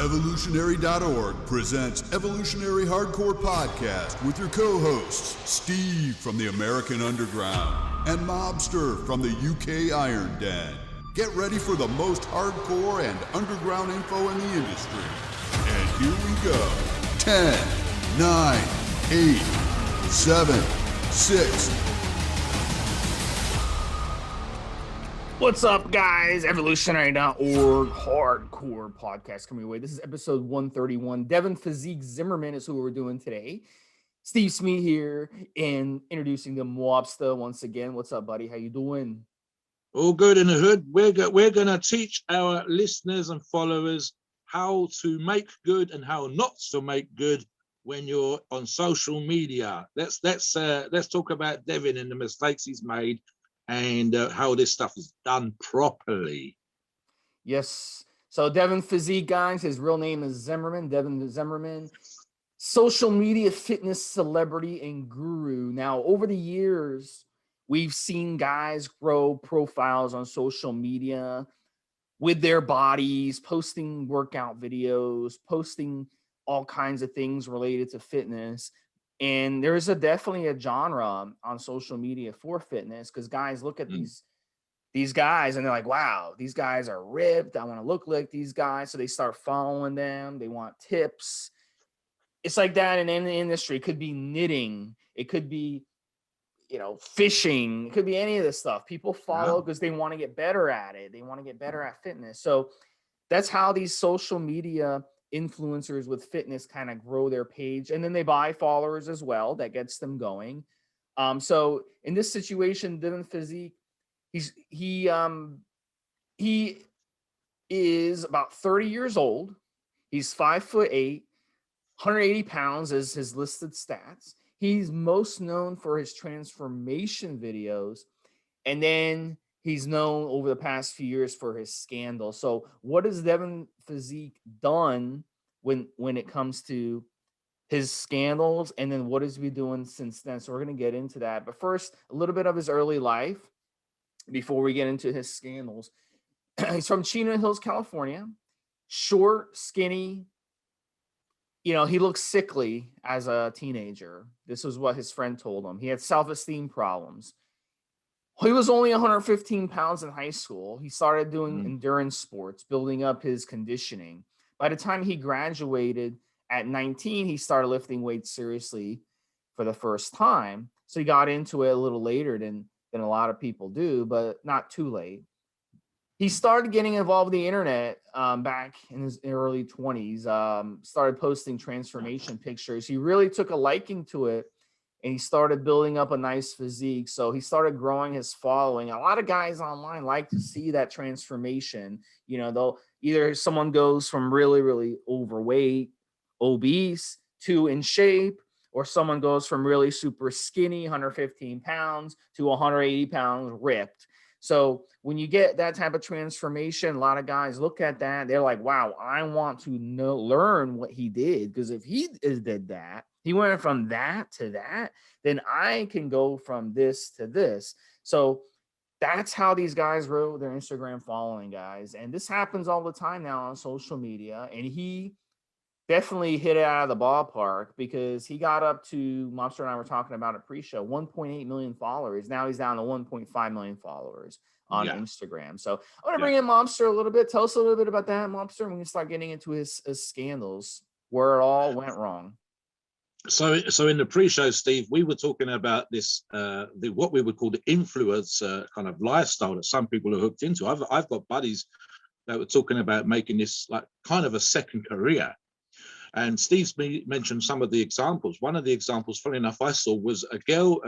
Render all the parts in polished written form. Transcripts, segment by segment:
Evolutionary.org presents Evolutionary Hardcore Podcast with your co-hosts, Steve from the American Underground and Mobster from the UK Iron Den. Get ready for the most hardcore and underground info in the industry. And here we go. 10, 9, 8, 7, 6. What's up, guys? Evolutionary.org hardcore podcast coming your way. This is episode 131. Devin Physique Zimmerman is who we're doing today. Stevesmi here and introducing the Mobster once again. What's up, buddy? How you doing? All good in the hood. We're going to teach our listeners and followers how to make good and how not to make good when you're on social media. Let's talk about Devin and the mistakes he's made and how this stuff is done properly. Yes. So Devin Physique, guys, his real name is Zimmerman, Devin Zimmerman, social media fitness celebrity and guru. Now, over the years, we've seen guys grow profiles on social media with their bodies, posting workout videos, posting all kinds of things related to fitness. And there's definitely a genre on social media for fitness because guys look at these guys and they're like, wow, these guys are ripped. I want to look like these guys. So they start following them. They want tips. It's like that in any industry. It could be knitting. It could be, fishing. It could be any of this stuff. People follow because they want to get better at it. They want to get better at fitness. So that's how these social media influencers with fitness kind of grow their page, and then they buy followers as well. That gets them going. So in this situation, Devin Physique, he is about 30 years old. He's 5'8", 180 pounds is his listed stats. He's most known for his transformation videos, and then he's known over the past few years for his scandal. So what has Devin Physique done when it comes to his scandals? And then what has he been doing since then? So we're going to get into that. But first, a little bit of his early life before we get into his scandals. He's from Chino Hills, California. Short, skinny. He looked sickly as a teenager. This was what his friend told him. He had self-esteem problems. He was only 115 pounds in high school. He started doing endurance sports, building up his conditioning. By the time he graduated at 19, he started lifting weights seriously for the first time. So he got into it a little later than a lot of people do, but not too late. He started getting involved in the internet back in his early 20s, started posting transformation pictures. He really took a liking to it. And he started building up a nice physique. So he started growing his following. A lot of guys online like to see that transformation. They'll either someone goes from really, really overweight, obese to in shape, or someone goes from really super skinny, 115 pounds to 180 pounds ripped. So when you get that type of transformation, a lot of guys look at that. They're like, wow, I want to learn what he did. Because if he did that, he went from that to that, then I can go from this to this. So that's how these guys grow their Instagram following, guys. And this happens all the time now on social media. And he definitely hit it out of the ballpark because he got up to, Mobster and I were talking about it pre-show, 1.8 million followers. Now he's down to 1.5 million followers on Instagram. So I want to bring in Mobster a little bit. Tell us a little bit about that, Mobster, and we can start getting into his scandals, where it all went wrong. So in the pre-show, Steve, we were talking about this, what we would call the influencer kind of lifestyle that some people are hooked into. I've got buddies that were talking about making this like kind of a second career. And Steve's mentioned some of the examples. One of the examples, funny enough, I saw was a girl,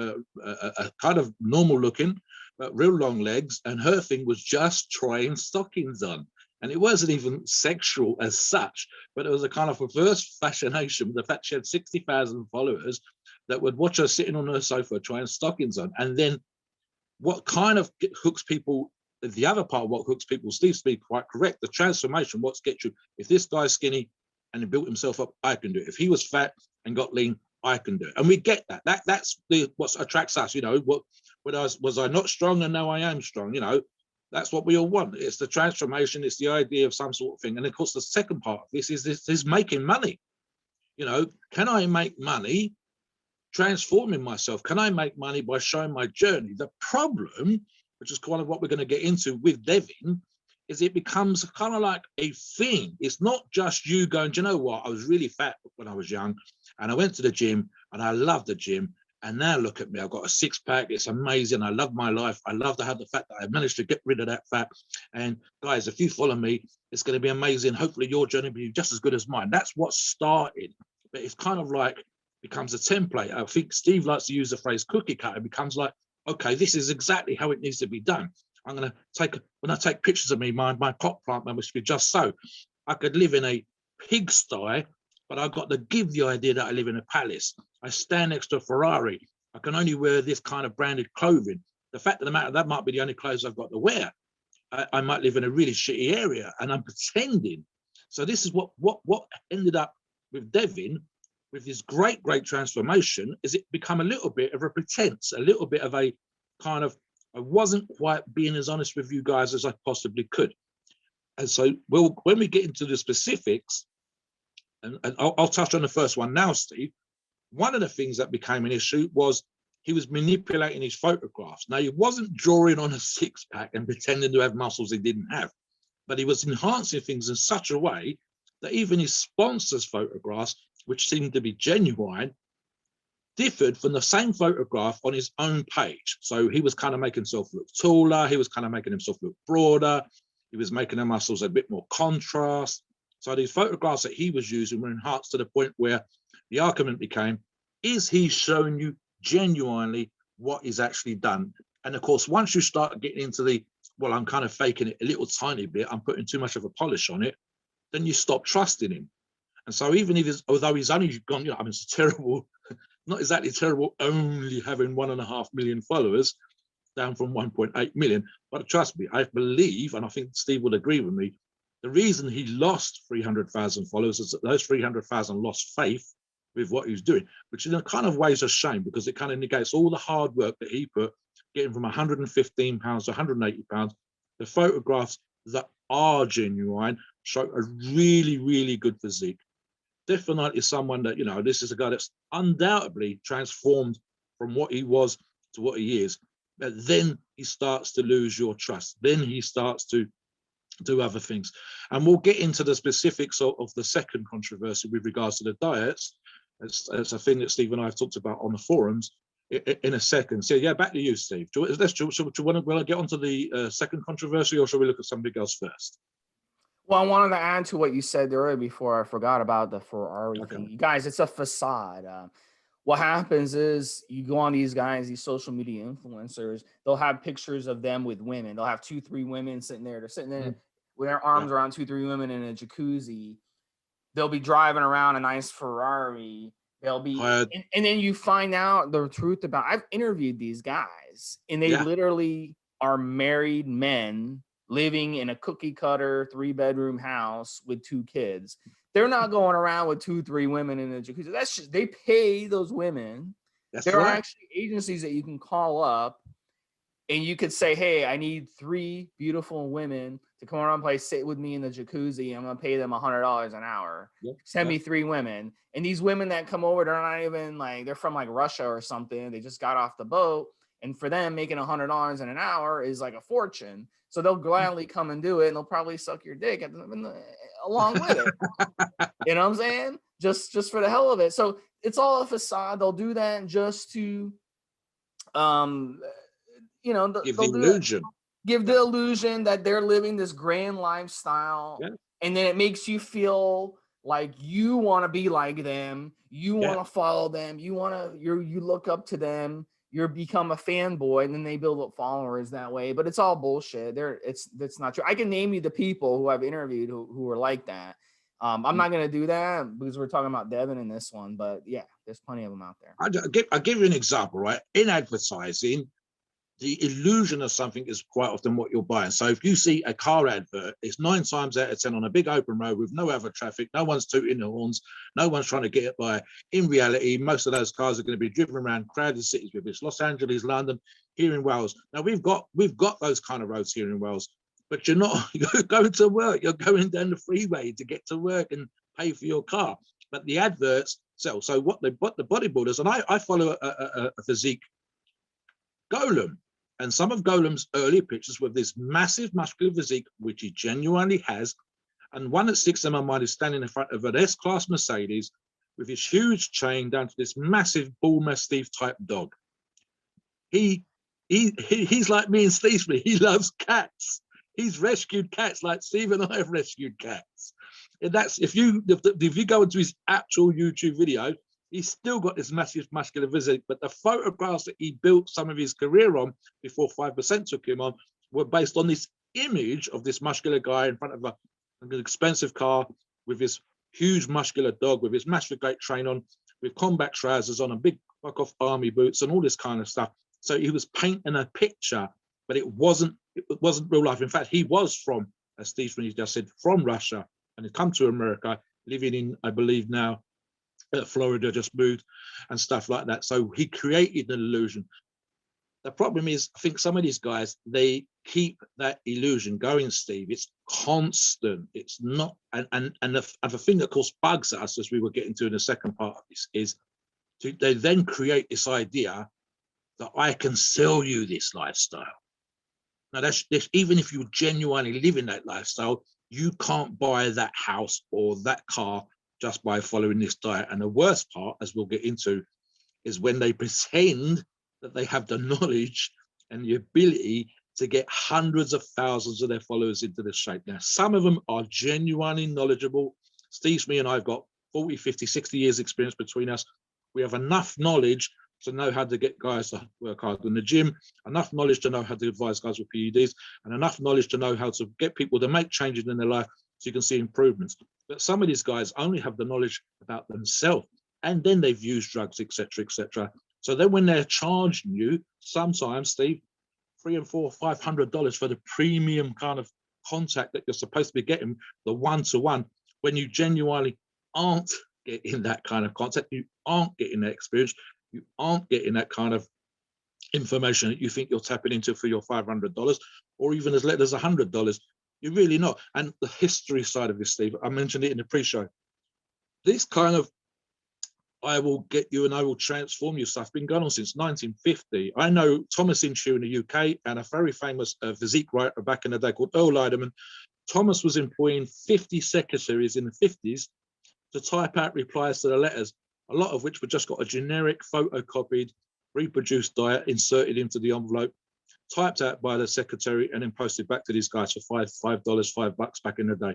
a kind of normal looking, but real long legs. And her thing was just trying stockings on. And it wasn't even sexual as such, but it was a kind of perverse fascination with the fact she had 60,000 followers that would watch her sitting on her sofa trying stockings on. And then what kind of hooks people, the other part of what hooks people, Steve's being quite correct, the transformation, what gets you, if this guy's skinny and he built himself up, I can do it. If he was fat and got lean, I can do it. And we get that. That's what attracts us, what was I not strong and now I am strong, That's what we all want. It's the transformation. It's the idea of some sort of thing. And of course, the second part of this is making money. You know, can I make money transforming myself? Can I make money by showing my journey? The problem, which is kind of what we're going to get into with Devin, is it becomes kind of like a thing. It's not just you going, do you know what? I was really fat when I was young and I went to the gym and I loved the gym. And now look at me, I've got a six-pack. It's amazing. I love my life. I love to have the fact that I managed to get rid of that fat. And guys, if you follow me, it's going to be amazing. Hopefully your journey will be just as good as mine. That's what started. But it's kind of like becomes a template. I think Steve likes to use the phrase cookie cutter. It becomes like, okay, this is exactly how it needs to be done. I'm going to take, when I take pictures of me, my pot plant must be just so. I could live in a pigsty, but I've got to give the idea that I live in a palace. I stand next to a Ferrari. I can only wear this kind of branded clothing. The fact of the matter, that might be the only clothes I've got to wear. I might live in a really shitty area and I'm pretending. So this is what ended up with Devin, with his great transformation, is it become a little bit of a pretense, a little bit of a kind of, I wasn't quite being as honest with you guys as I possibly could. And so when we get into the specifics, and I'll touch on the first one now, Steve. One of the things that became an issue was he was manipulating his photographs. Now, he wasn't drawing on a six-pack and pretending to have muscles he didn't have, but he was enhancing things in such a way that even his sponsors' photographs, which seemed to be genuine, differed from the same photograph on his own page. So he was kind of making himself look taller. He was kind of making himself look broader. He was making the muscles a bit more contrast. So these photographs that he was using were enhanced to the point where the argument became, is he showing you genuinely what he's actually done? And of course, once you start getting into the, well, I'm kind of faking it a little tiny bit, I'm putting too much of a polish on it, then you stop trusting him. And so even if although he's only gone, you know, I mean, it's terrible, not exactly terrible, only having 1.5 million followers, down from 1.8 million. But trust me, I believe, and I think Steve would agree with me, the reason he lost 300,000 followers is that those 300,000 lost faith with what he was doing, which in a kind of way is a shame because it kind of negates all the hard work that he put, getting from 115 pounds to 180 pounds. The photographs that are genuine show a really, really good physique. Definitely someone that, you know, this is a guy that's undoubtedly transformed from what he was to what he is. But then he starts to lose your trust. Then he starts to do other things. And we'll get into the specifics of the second controversy with regards to the diets. It's a thing that Steve and I have talked about on the forums in a second. So yeah, back to you, Steve. Do you want to get onto the second controversy, or shall we look at something else first? Well, I wanted to add to what you said earlier before I forgot about the Ferrari thing. You guys, it's a facade. What happens is you go on these guys, these social media influencers, they'll have pictures of them with women. They'll have 2-3 women sitting there. They're sitting there with their arms around 2-3 women in a jacuzzi. They'll be driving around a nice Ferrari. They'll be, and then you find out the truth about, I've interviewed these guys and they literally are married men living in a cookie cutter 3-bedroom house with 2 kids. They're not going around with 2-3 women in a jacuzzi. That's just, they pay those women. There are actually agencies that you can call up and you could say, hey, I need 3 beautiful women to come around and play, sit with me in the jacuzzi. I'm going to pay them $100 an hour. Send me 3 women. And these women that come over, they're not even like, they're from like Russia or something. They just got off the boat. And for them, making $100 in an hour is like a fortune. So they'll gladly come and do it, and they'll probably suck your dick along with it. You know what I'm saying? Just for the hell of it. So it's all a facade. They'll do that just to, you know, give the illusion. Give the illusion that they're living this grand lifestyle, and then it makes you feel like you want to be like them. You want to follow them. You look up to them. You become a fanboy, and then they build up followers that way. But it's all bullshit. That's not true. I can name you the people who I've interviewed who are like that. I'm not going to do that because we're talking about Devin in this one. But yeah, there's plenty of them out there. I'll give you an example, right? In advertising, the illusion of something is quite often what you're buying. So if you see a car advert, it's 9 times out of 10 on a big open road with no other traffic, no one's tooting the horns, no one's trying to get it by. In reality, most of those cars are going to be driven around crowded cities, whether it's Los Angeles, London, here in Wales. Now we've got those kind of roads here in Wales, but you're not you're going to work. You're going down the freeway to get to work and pay for your car. But the adverts sell. So what the bodybuilders, and I follow a physique golem, and some of Golem's early pictures with this massive muscular physique, which he genuinely has, and one that sticks in my mind is standing in front of an S-Class Mercedes with his huge chain down to this massive bull mastiff type dog. He's like me and Stevesmi. He loves cats. He's rescued cats like Steve and I have rescued cats. And that's if you go into his actual YouTube video, he's still got this massive muscular physique, but the photographs that he built some of his career on before 5% took him on were based on this image of this muscular guy in front of an expensive car with his huge muscular dog, with his massive great train on, with combat trousers on and big fuck-off army boots and all this kind of stuff. So he was painting a picture, but it wasn't real life. In fact, he was from, as Steve just said, from Russia, and had come to America, living in, I believe now, Florida, just moved and stuff like that. So he created an illusion. The problem is, I think some of these guys, they keep that illusion going, Steve. It's constant. It's not, and the thing that, of course, bugs us, as we were getting to in the second part of this, is they then create this idea that I can sell you this lifestyle. Now, that's even if you genuinely live in that lifestyle, you can't buy that house or that car just by following this diet. And the worst part, as we'll get into, is when they pretend that they have the knowledge and the ability to get hundreds of thousands of their followers into this shape. Now, some of them are genuinely knowledgeable. Stevesmi and I have got 40, 50, 60 years experience between us. We have enough knowledge to know how to get guys to work hard in the gym, enough knowledge to know how to advise guys with PEDs, and enough knowledge to know how to get people to make changes in their life so you can see improvements. But some of these guys only have the knowledge about themselves, and then they've used drugs, etc., etc. So then when they're charging you, sometimes, Steve, $300 and $400, $500 for the premium kind of contact that you're supposed to be getting, the one-to-one, when you genuinely aren't getting that kind of contact, you aren't getting that experience, you aren't getting that kind of information that you think you're tapping into for your $500 or even as little as $100. You're really not. And the history side of this, Steve, I mentioned it in the pre-show. This kind of I will get you and I will transform you stuff been going on since 1950. I know Thomas Inchew in the UK and a very famous physique writer back in the day called Earl Liderman. Thomas was employing 50 secretaries in the 50s to type out replies to the letters, a lot of which were just got a generic photocopied, reproduced diet inserted into the envelope, typed out by the secretary, and then posted back to these guys for $5 back in the day.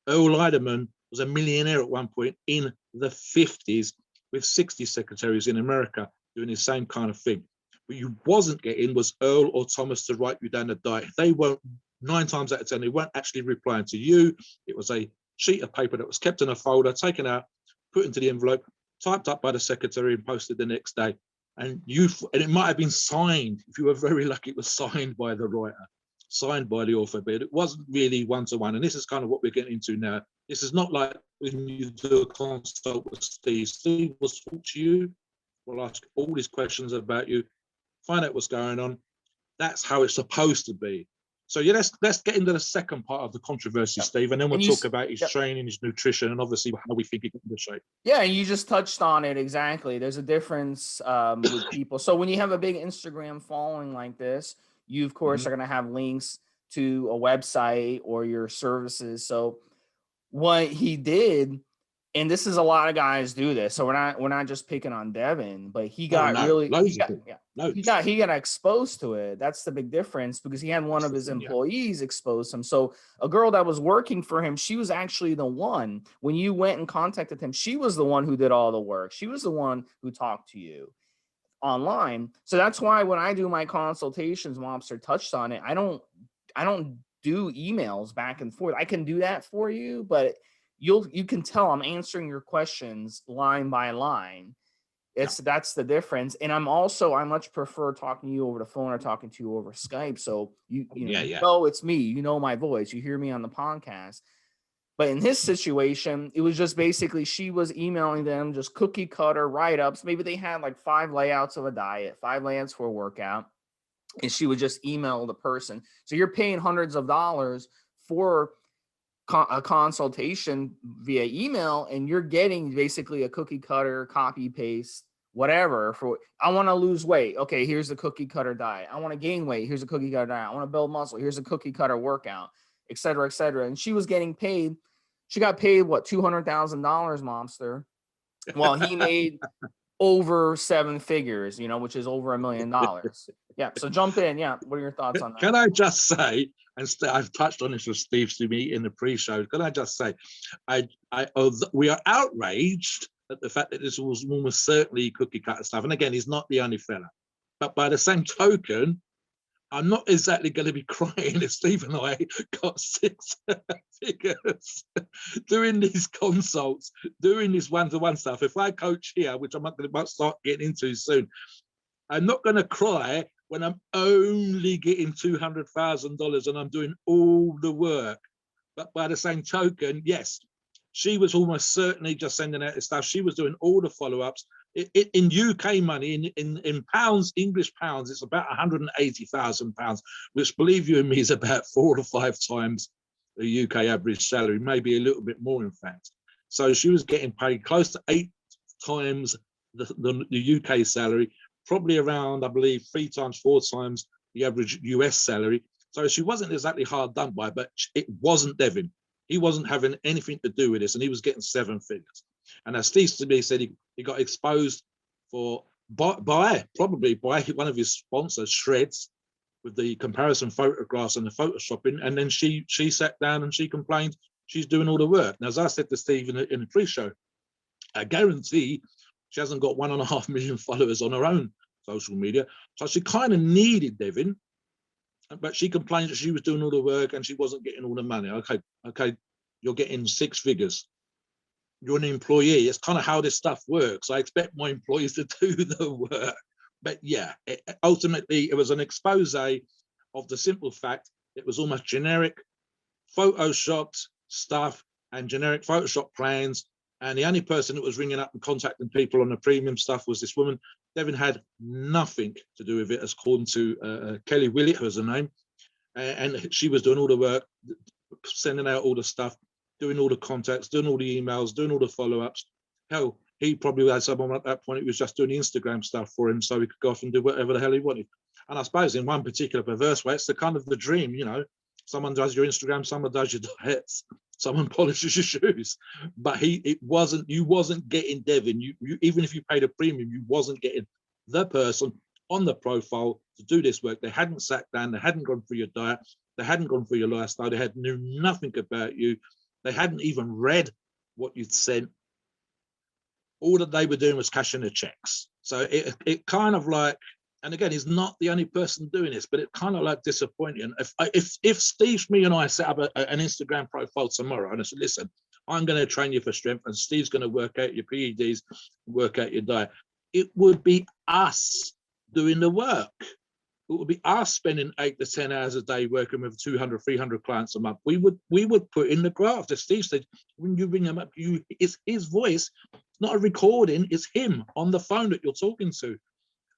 Earl Liderman was a millionaire at one point in the 50s with 60 secretaries in America doing the same kind of thing. What you wasn't getting was Earl or Thomas to write you down the diet. They won't, 9 times out of 10, they weren't actually replying to you. It was a sheet of paper that was kept in a folder, taken out, put into the envelope, typed up by the secretary and posted the next day. And it might have been signed, if you were very lucky, it was signed by the writer, signed by the author, but it wasn't really one-to-one. And this is kind of what we're getting into now. This is not like when you do a consult with Steve. Steve will talk to you, will ask all these questions about you, find out what's going on. That's how it's supposed to be. So yeah, let's get into the second part of the controversy, Steve, and then we'll talk about his training, his nutrition, and obviously how we think he can get into shape. Yeah, and you just touched on it exactly. There's a difference with people. So when you have a big Instagram following like this, you of course are going to have links to a website or your services. So what he did, and this is a lot of guys do this, so we're not just picking on Devin, but he got he got exposed to it. That's the big difference, because he had one of his employees expose him. So a girl that was working for him, she was actually the one, when you went and contacted him, she was the one who did all the work. She was the one who talked to you online. So that's why when I do my consultations, Mobster touched on it, I don't do emails back and forth. I can do that for you, but you can tell I'm answering your questions line by line. That's the difference. And I much prefer talking to you over the phone or talking to you over Skype. So you know it's me, you know my voice, you hear me on the podcast. But in his situation, it was just basically she was emailing them just cookie cutter write-ups. Maybe they had like 5 layouts of a diet, 5 layouts for a workout. and she would just email the person. So you're paying hundreds of dollars for a consultation via email, and you're getting basically a cookie cutter, copy paste, whatever. For I want to lose weight, okay, here's the cookie cutter diet. I want to gain weight, here's a cookie cutter diet. I want to build muscle, here's a cookie cutter workout, et cetera, et cetera. And she was getting paid. She got paid what, $200,000, Mobster. Well, he made over 7 figures, which is over $1 million. Yeah. So jump in. Yeah. What are your thoughts on that? Can I just say, and I've touched on this with Stevesmi in the pre-show. Can I just say, we are outraged at the fact that this was almost certainly cookie cutter stuff. And again, he's not the only fella. But by the same token, I'm not exactly going to be crying if Steve and I got 6 figures doing these consults, doing this one-to-one stuff. If I coach here, which I'm not going to start getting into soon, I'm not going to cry when I'm only getting $200,000 and I'm doing all the work. But by the same token, yes, she was almost certainly just sending out the stuff. She was doing all the follow-ups. In UK money, in pounds, English pounds, it's about £180,000, which, believe you me, is about 4 to 5 times the UK average salary, maybe a little bit more, in fact. So she was getting paid close to 8 times the UK salary, probably around, I believe, 3 times, 4 times the average US salary. So she wasn't exactly hard done by, but it wasn't Devin. He wasn't having anything to do with this, and he was getting 7 figures. And as Steve to me said, he got exposed probably by one of his sponsors, Shreds, with the comparison photographs and the photoshopping. And then she sat down and she complained she's doing all the work. Now, as I said to Steve in the pre-show, I guarantee she hasn't got 1.5 million followers on her own social media. So she kind of needed Devin, but she complained that she was doing all the work and she wasn't getting all the money. Okay, you're getting 6 figures. You're an employee. It's kind of how this stuff works. I expect my employees to do the work. But yeah, ultimately, it was an expose of the simple fact it was almost generic photoshopped stuff and generic Photoshop plans. And the only person that was ringing up and contacting people on the premium stuff was this woman. Devin had nothing to do with it, according to Kelly Willet, was her name. And she was doing all the work, sending out all the stuff, doing all the contacts, doing all the emails, doing all the follow-ups. Hell, he probably had someone at that point who was just doing the Instagram stuff for him so he could go off and do whatever the hell he wanted. And I suppose in one particular perverse way, it's the kind of the dream, someone does your Instagram, someone does your diets, someone polishes your shoes. But you wasn't getting Devin. You even if you paid a premium, you wasn't getting the person on the profile to do this work. They hadn't sat down, they hadn't gone through your diet, they hadn't gone through your lifestyle, they knew nothing about you. They hadn't even read what you'd sent. All that they were doing was cashing the checks. So it kind of like, and again, he's not the only person doing this, but it kind of like disappointing. If Steve, me and I set up an Instagram profile tomorrow and I said, listen, I'm going to train you for strength and Steve's going to work out your PEDs, work out your diet, it would be us doing the work. It would be us spending 8 to 10 hours a day working with 200, 300 clients a month. We would put in the graft. As Steve said, when you ring him up, it's his voice, it's not a recording, it's him on the phone that you're talking to.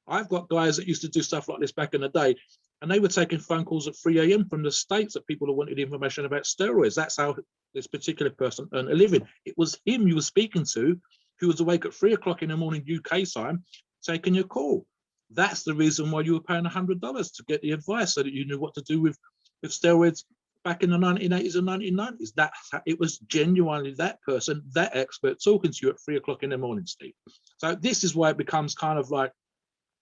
I've got guys that used to do stuff like this back in the day, and they were taking phone calls at 3 a.m. from the States that people who wanted information about steroids. That's how this particular person earned a living. It was him you were speaking to, who was awake at 3 o'clock in the morning UK time, taking your call. That's the reason why you were paying $100 to get the advice, so that you knew what to do with steroids back in the 1980s and 1990s. It was genuinely that person, that expert, talking to you at 3 o'clock in the morning, Steve. So this is why it becomes kind of like,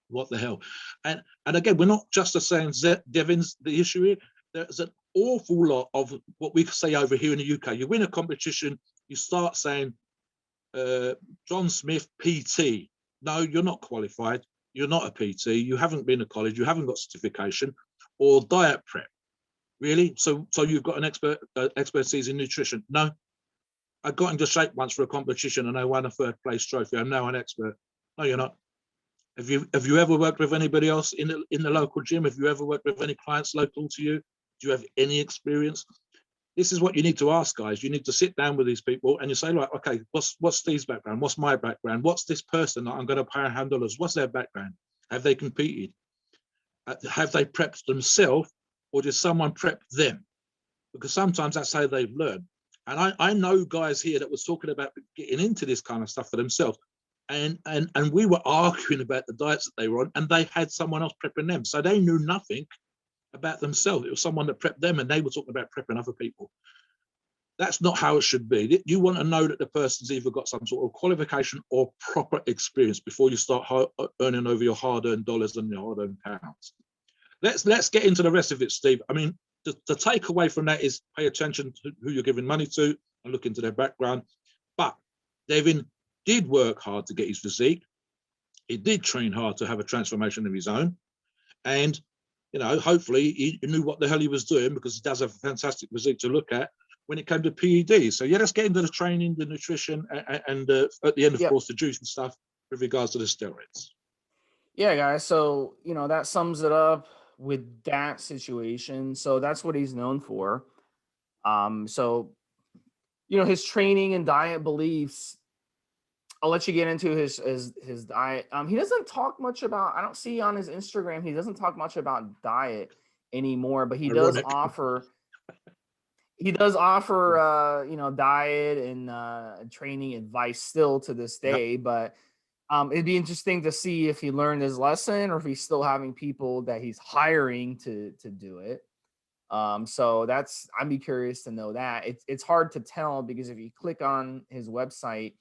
what the hell? And again, we're not just saying Devin's the issue here. There's an awful lot of what we say over here in the UK. You win a competition, you start saying, John Smith, PT. No, you're not qualified. You're not a PT, you haven't been to college, you haven't got certification, or diet prep. Really? So you've got an expertise in nutrition? No. I got into shape once for a competition and I won a 3rd place trophy. I'm now an expert. No, you're not. Have you ever worked with anybody else in the local gym? Have you ever worked with any clients local to you? Do you have any experience? This is what you need to ask, guys. You need to sit down with these people and you say, like, okay, what's Steve's background? What's my background? What's this person that I'm going to pay $100? What's their background? Have they competed? have they prepped themselves, or did someone prep them? Because sometimes that's how they've learned. And I know guys here that was talking about getting into this kind of stuff for themselves. And we were arguing about the diets that they were on, and they had someone else prepping them. So they knew nothing about themselves. It was someone that prepped them, and they were talking about prepping other people. That's not how it should be. You want to know that the person's either got some sort of qualification or proper experience before you start earning over your hard-earned dollars and your hard-earned pounds. Let's get into the rest of it, Steve. I mean, the takeaway from that is pay attention to who you're giving money to and look into their background. But Devin did work hard to get his physique. He did train hard to have a transformation of his own. And, you know, hopefully he knew what the hell he was doing, because he does have a fantastic physique to look at when it came to PEDs. So yeah, let's get into the training, the nutrition, and at the end, of course, the juice and stuff with regards to the steroids. Yeah, guys. So, you know, that sums it up with that situation. So that's what he's known for. So, you know, his training and diet beliefs, I'll let you get into his diet. He doesn't talk much about, I don't see on his Instagram, he doesn't talk much about diet anymore, but he does offer you know, diet and training advice still to this day. But it'd be interesting to see if he learned his lesson, or if he's still having people that he's hiring to do it. So I'd be curious to know that. It's hard to tell, because if you click on his website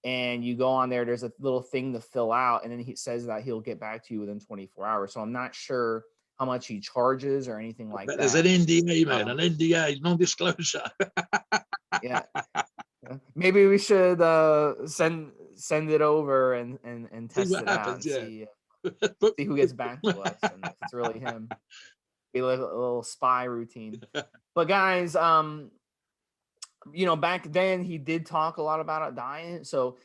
and you go on there, there's a little thing to fill out, and then he says that he'll get back to you within 24 hours. So I'm not sure how much he charges or anything like that. There's an NDA, man, an NDA, non-disclosure. Yeah. Maybe we should send it over and test it happens, out and see who gets back to us, and if it's really him. Be like a little spy routine. But guys, you know, back then he did talk a lot about a diet. So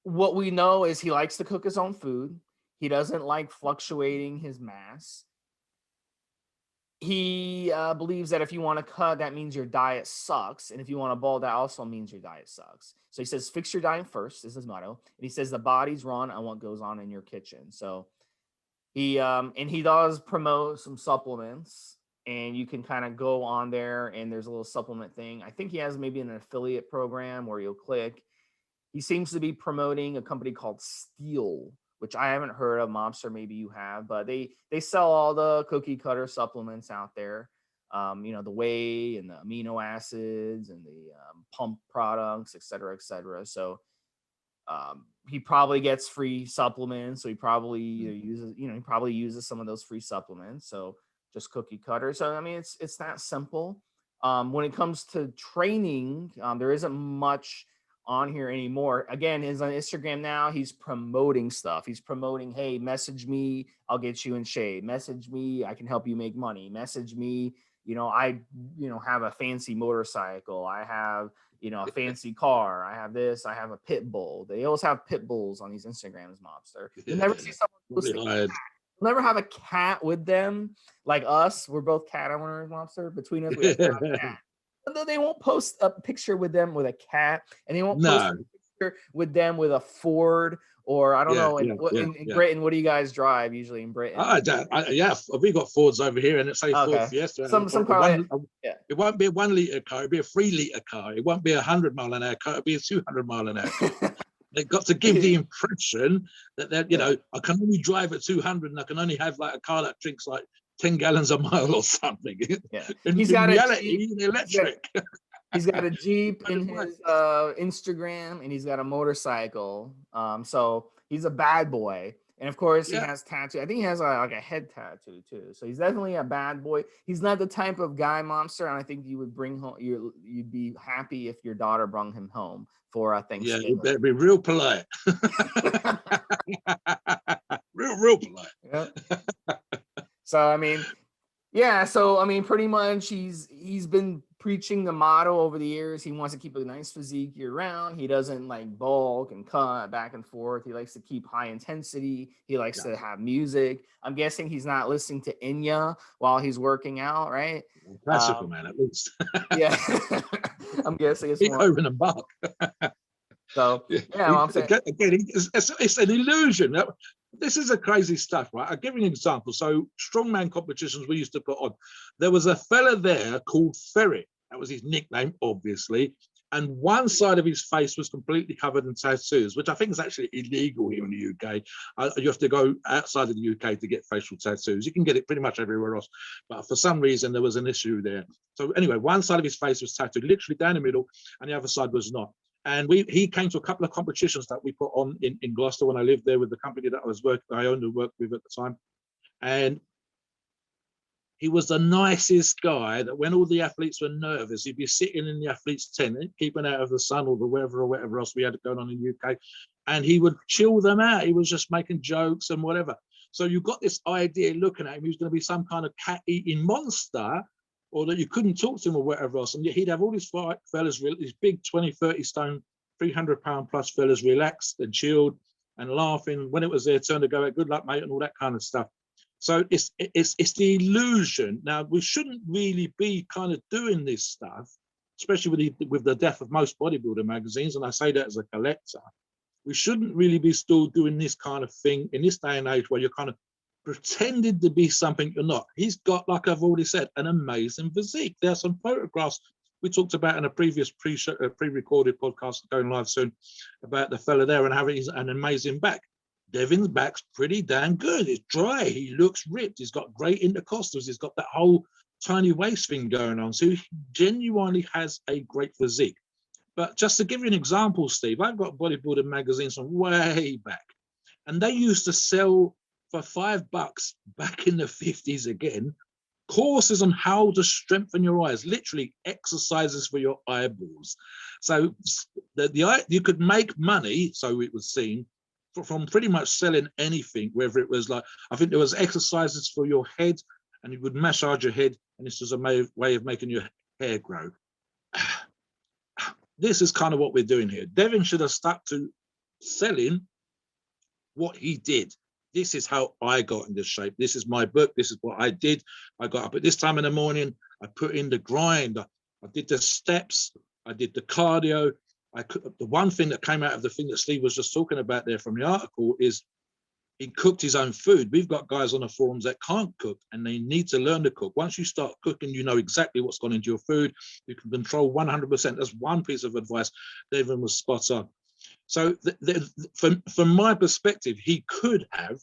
what we know is he likes to cook his own food. He doesn't like fluctuating his mass. He believes that if you want to cut, that means your diet sucks. And if you want to bald, that also means your diet sucks. So he says, fix your diet first, is his motto. And he says the body's run on what goes on in your kitchen. So he does promote some supplements, and you can kind of go on there and there's a little supplement thing. I think he has maybe an affiliate program where you'll click. He seems to be promoting a company called Steel, which I haven't heard of. Mobster, maybe you have, but they sell all the cookie cutter supplements out there. You know, the whey and the amino acids and the pump products, et cetera, et cetera. So he probably gets free supplements. So he probably uses some of those free supplements. So just cookie cutter. So, I mean, it's that simple. When it comes to training, there isn't much on here anymore. Again, is on Instagram now. He's promoting stuff. He's promoting, hey, message me, I'll get you in shape. Message me, I can help you make money. Message me, you know, I have a fancy motorcycle. I have, you know, a fancy car. I have this. I have a pit bull. They always have pit bulls on these Instagrams, Mobster. You never see someone never have a cat with them like us. We're both cat owners, Mobster. Between us, we have a cat. They won't post a picture with them with a cat, and they won't post a picture with them with a Ford, or I don't know. In Britain, what do you guys drive usually in Britain? We got Fords over here, and it's say Ford Fiesta. Some car. It won't be a 1 litre car. It'll be a 3 litre car. It won't be a 100 mile an hour car. It'll be a 200 mile an hour car. They've got to give the impression that you know, I can only drive at 200, and I can only have like a car that drinks like 10 gallons a mile or something. Yeah. In reality, electric. He's got a Jeep in his Instagram, and he's got a motorcycle. So he's a bad boy. And of course, he has tattoo. I think he has like a head tattoo too. So he's definitely a bad boy. He's not the type of guy, Mobster, and I think you would bring home. You'd be happy if your daughter brought him home for Thanksgiving. Yeah, you better be real polite. real polite. Yeah. So I mean, yeah. So I mean, pretty much he's been preaching the motto over the years. He wants to keep a nice physique year round. He doesn't like bulk and cut back and forth. He likes to keep high intensity. He likes to have music. I'm guessing he's not listening to Enya while he's working out, right? Classical, man, at least. Yeah. I'm guessing it's more over the buck. So yeah, I'm saying again, it's an illusion. this is a crazy stuff, right? I'll give you an example. So strongman competitions we used to put on. There was a fella there called Ferret. That was his nickname, obviously. And one side of his face was completely covered in tattoos, which I think is actually illegal here in the UK. You have to go outside of the UK to get facial tattoos. You can get it pretty much everywhere else, but for some reason there was an issue there. So anyway, one side of his face was tattooed, literally down the middle, and the other side was not. And he came to a couple of competitions that we put on in Gloucester when I lived there with the company that I owned and worked with at the time. And he was the nicest guy that when all the athletes were nervous, he'd be sitting in the athletes' tent, keeping out of the sun or the weather or whatever else we had going on in the UK. And he would chill them out. He was just making jokes and whatever. So you got this idea looking at him, he was going to be some kind of cat-eating monster, or that you couldn't talk to him or whatever else. And he'd have all these fellas, these big 20, 30 stone, 300-pound plus fellas relaxed and chilled and laughing. When it was their turn to go, good luck, mate, and all that kind of stuff. So it's the illusion. Now, we shouldn't really be kind of doing this stuff, especially with the death of most bodybuilder magazines, and I say that as a collector. We shouldn't really be still doing this kind of thing in this day and age where you're kind of pretending to be something you're not. He's got, like I've already said, an amazing physique. There are some photographs we talked about in a previous pre-recorded podcast going live soon about the fella there and having an amazing back. Devin's back's pretty damn good. It's dry. He looks ripped. He's got great intercostals. He's got that whole tiny waist thing going on. So he genuinely has a great physique. But just to give you an example, Steve, I've got bodybuilding magazines from way back, and they used to sell for $5 back in the 50s again, courses on how to strengthen your eyes, literally exercises for your eyeballs. So you could make money, so it was seen, from pretty much selling anything, whether it was like, I think there was exercises for your head, and you would massage your head, and this was a way of making your hair grow. This is kind of what we're doing here. Devin should have stuck to selling what he did. This is how I got in this shape. This is my book. This is what I did. I got up at this time in the morning. I put in the grind. I did the steps. I did the cardio. The one thing that came out of the thing that Steve was just talking about there from the article is he cooked his own food. We've got guys on the forums that can't cook, and they need to learn to cook. Once you start cooking, you know exactly what's gone into your food. You can control 100%. That's one piece of advice. David was spot on. So from my perspective, he could have,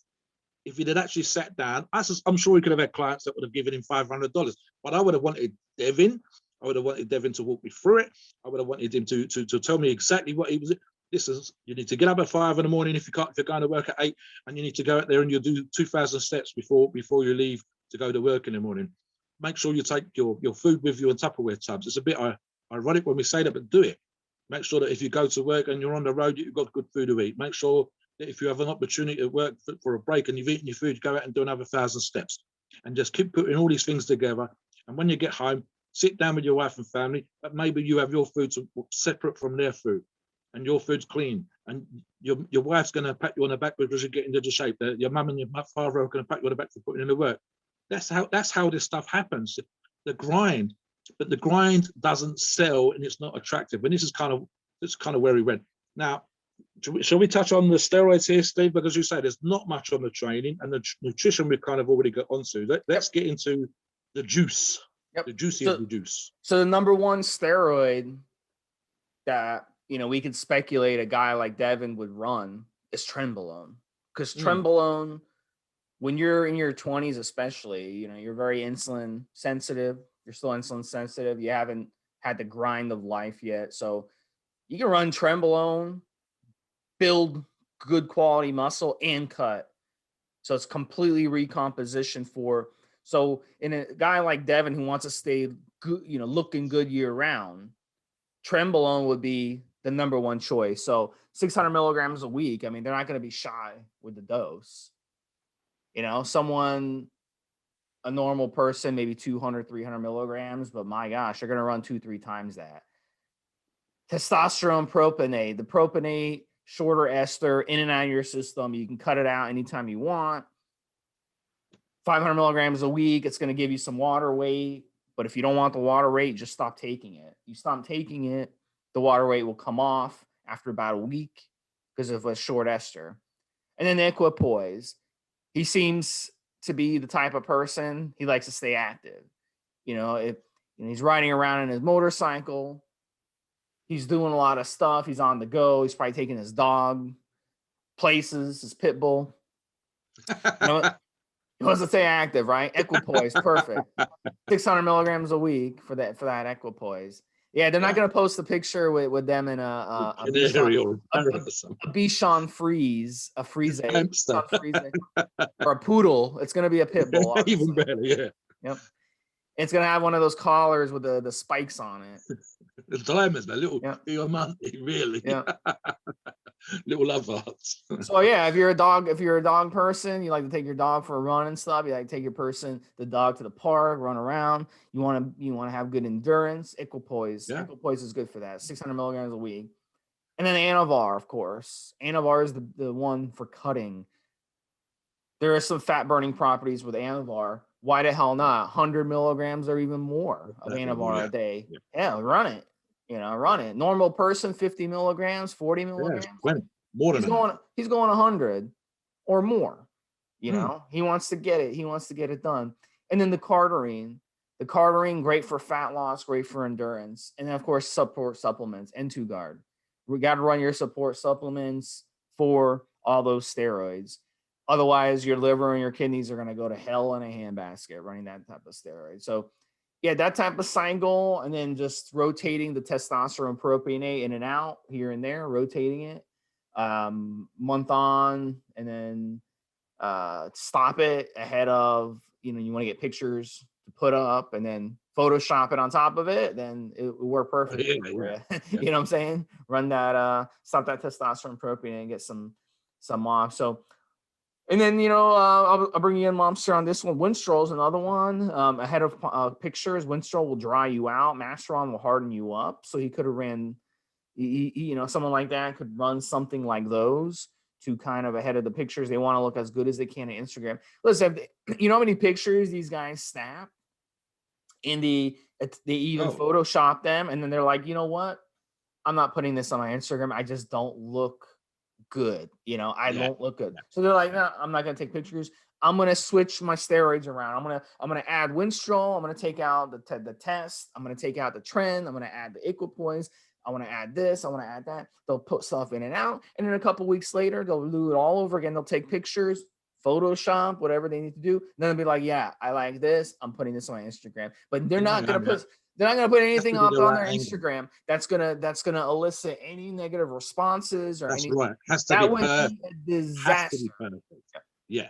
if he had actually sat down, I'm sure he could have had clients that would have given him $500. But I would have wanted Devin. I would have wanted Devin to walk me through it. I would have wanted him to tell me exactly what he was. You need to get up at 5 in the morning if you're going to work at 8, and you need to go out there and you'll do 2,000 steps before you leave to go to work in the morning. Make sure you take your food with you in Tupperware tubs. It's a bit ironic when we say that, but do it. Make sure that if you go to work and you're on the road, you've got good food to eat. Make sure that if you have an opportunity to work for a break and you've eaten your food, go out and do another 1,000 steps. And just keep putting all these things together. And when you get home, sit down with your wife and family, but maybe you have your food separate from their food, and your food's clean. And your wife's going to pat you on the back because you get into the shape. Your mum and your father are going to pat you on the back for putting in the work. That's how this stuff happens. The grind, but the grind doesn't sell and it's not attractive. And this is kind of where we went. Now, shall we touch on the steroids here, Steve? Because you say there's not much on the training, and the nutrition we've kind of already got onto. Let's get into the juice. Yep. The juicy of the juice. So the number one steroid that we could speculate a guy like Devin would run is trenbolone, because trenbolone, when you're in your 20s, especially, you're very insulin sensitive. You're still insulin sensitive. You haven't had the grind of life yet, so you can run trenbolone, build good quality muscle, and cut. So it's completely recomposition for. So in a guy like Devin who wants to stay good, looking good year round, trenbolone would be the number one choice. So 600 milligrams a week. I mean, they're not going to be shy with the dose. A normal person, maybe 200, 300 milligrams, but my gosh, they're going to run 2-3 times that. Testosterone propionate, the propionate, shorter ester, in and out of your system. You can cut it out anytime you want. 500 milligrams a week. It's going to give you some water weight, but if you don't want the water weight, just stop taking it. You stop taking it, the water weight will come off after about a week because of a short ester. And then the equipoise. He seems to be the type of person, he likes to stay active. If he's riding around in his motorcycle, he's doing a lot of stuff. He's on the go. He's probably taking his dog places, his pit bull. He wants to stay active, right? Equipoise, perfect. 600 milligrams a week for that equipoise. Yeah, they're not going to post a picture with them in a Bichon Frise, a Frise, or a poodle. It's going to be a pit bull. Even better, yeah. Yep. It's going to have one of those collars with the spikes on it. The diamonds, the little diamante, really. Yeah. Little love hearts. So yeah, if you're a dog person, you like to take your dog for a run and stuff. You like to take the dog to the park, run around. You want to have good endurance. Equipoise. Yeah. Equipoise is good for that. 600 milligrams a week. And then Anavar, of course. Anavar is the one for cutting. There are some fat burning properties with Anavar. Why the hell not? 100 milligrams or even more of Anavar a day. Yeah, run it. Run it. Normal person, 50 milligrams, 40 milligrams. Yeah, more than he's going 100 or more. He wants to get it. He wants to get it done. And then the cardarine. The cardarine, great for fat loss, great for endurance. And then, of course, support supplements, N2 We got to run your support supplements for all those steroids. Otherwise, your liver and your kidneys are going to go to hell in a handbasket running that type of steroid. So, yeah, that type of cycle, and then just rotating the testosterone propionate in and out here and there, rotating it month on, and then stop it ahead of, you want to get pictures to put up, and then Photoshop it on top of it, then it will work perfectly. Yeah. You know what I'm saying? Run that, stop that testosterone propionate and get some off. So, and then, I'll bring you in, Mobster, on this one. Winstrol is another one. Ahead of pictures, Winstrol will dry you out. Masteron will harden you up. So he could have ran, someone like that could run something like those to kind of ahead of the pictures. They want to look as good as they can on Instagram. Listen, you know how many pictures these guys snap? They even Photoshop them. And then they're like, you know what? I'm not putting this on my Instagram. I just don't look good. I don't look good. So they're like, no, I'm not going to take pictures. I'm going to switch my steroids around. I'm going to add Winstrol. I'm going to take out the test. I'm going to take out the trend. I'm going to add the equipoise. I want to add this. I want to add that. They'll put stuff in and out. And then a couple weeks later, they'll do it all over again. They'll take pictures, Photoshop, whatever they need to do. And then they'll be like, yeah, I like this. I'm putting this on my Instagram. But they're not going to put anything up on their Instagram that's gonna elicit any negative responses or That's anything. Right. Has to that be would perfect. be a disaster. Yeah.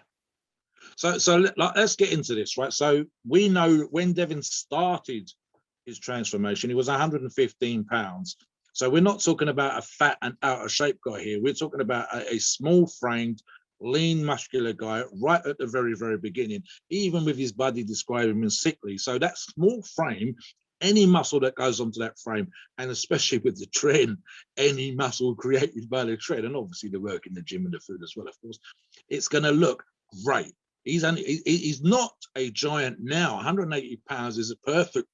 So let's get into this, right? So we know when Devin started his transformation, he was 115 pounds. So we're not talking about a fat and out of shape guy here. We're talking about a small framed, lean, muscular guy right at the very, very beginning, even with his body describing him as sickly. So that small frame, any muscle that goes onto that frame, and especially with the trend, any muscle created by the trend, and obviously the work in the gym and the food as well, of course, it's going to look great. He's not a giant now. 180 pounds is a perfect.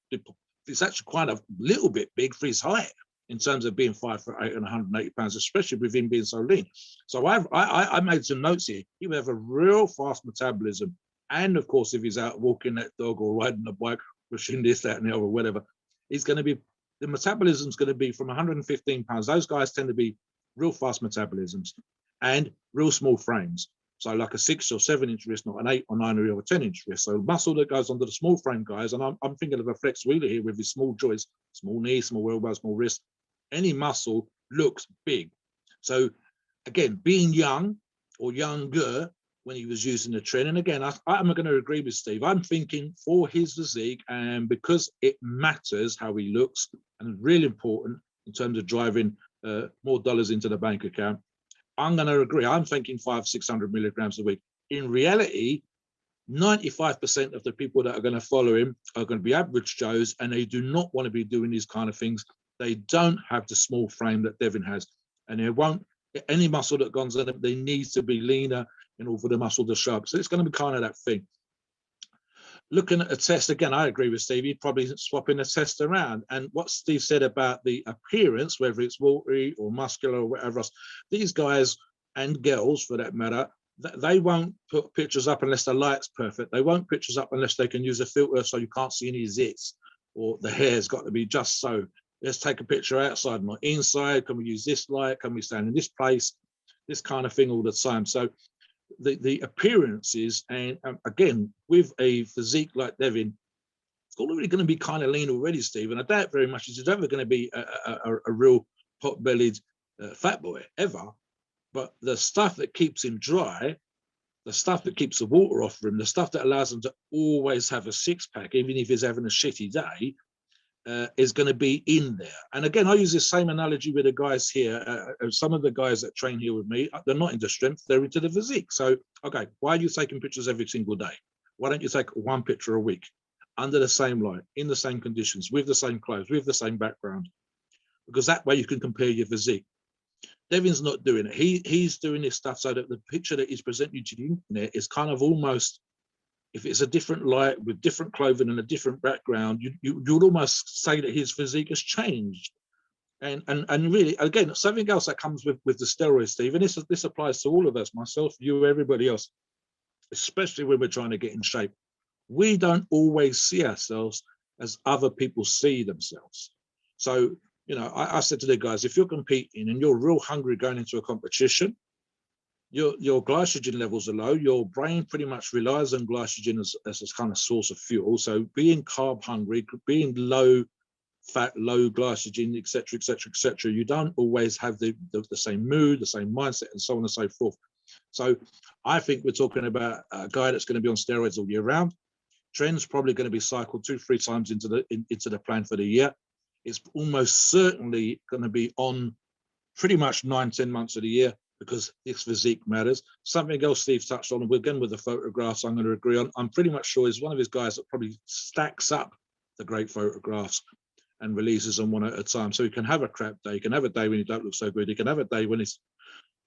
It's actually quite a little bit big for his height in terms of being 5'8" and 180 pounds, especially with him being so lean. So I made some notes here. He would have a real fast metabolism, and of course, if he's out walking that dog or riding a bike, pushing this, that, and the other, whatever, the metabolism's going to be from 115 pounds. Those guys tend to be real fast metabolisms and real small frames. So like a 6 or 7 inch wrist, not an 8 or 9 or 10 inch wrist. So muscle that goes onto the small frame guys, and I'm thinking of a flex wheeler here with his small joints, small knee, small elbow, small wrist. Any muscle looks big. So again, being young or younger when he was using the trend, and again, I'm going to agree with Steve. I'm thinking for his physique, and because it matters how he looks, and really important in terms of driving more dollars into the bank account, I'm going to agree. I'm thinking 500-600 milligrams a week. In reality, 95% of the people that are going to follow him are going to be average Joes, and they do not want to be doing these kind of things. They don't have the small frame that Devin has, and they won't. Any muscle that goes on them, they need to be leaner in order for the muscle to show up. So it's going to be kind of that thing. Looking at a test, again, I agree with Steve. He'd probably swapping a test around. And what Steve said about the appearance, whether it's watery or muscular or whatever else, these guys, and girls for that matter, they won't put pictures up unless the light's perfect. They won't pictures up unless they can use a filter so you can't see any zits, or the hair's got to be just so. Let's take a picture outside, not inside. Can we use this light? Can we stand in this place? This kind of thing all the time. So the appearances, and again, with a physique like Devin, it's already going to be kind of lean already, Steve. And I doubt very much he's ever going to be a real pot-bellied fat boy, ever. But the stuff that keeps him dry, the stuff that keeps the water off him, the stuff that allows him to always have a six-pack, even if he's having a shitty day, is going to be in there. And again, I use the same analogy with the guys here. Some of the guys that train here with me, they're not into strength, they're into the physique. So, okay, why are you taking pictures every single day? Why don't you take one picture a week, under the same light, in the same conditions, with the same clothes, with the same background? Because that way you can compare your physique. Devin's not doing it. He's doing this stuff so that the picture that he's presenting to the internet is kind of almost, if it's a different light with different clothing and a different background, you'd almost say that his physique has changed. And really, again, something else that comes with the steroids, Steve, and this applies to all of us, myself, you, everybody else, especially when we're trying to get in shape. We don't always see ourselves as other people see themselves. So, you know, I said to the guys, if you're competing and you're real hungry going into a competition, your glycogen levels are low. Your brain pretty much relies on glycogen as a kind of source of fuel. So being carb hungry, being low fat, low glycogen, etc., etc., etc., you don't always have the same mood, the same mindset, and so on and so forth. So I think we're talking about a guy that's going to be on steroids all year round. Trend's probably going to be cycled 2-3 times into the plan for the year. It's almost certainly going to be on pretty much 9-10 months of the year, because this physique matters. Something else Steve touched on, and again with the photographs, I'm going to agree on. I'm pretty much sure he's one of his guys that probably stacks up the great photographs and releases them one at a time. So he can have a crap day. He can have a day when he don't look so good. He can have a day when it's,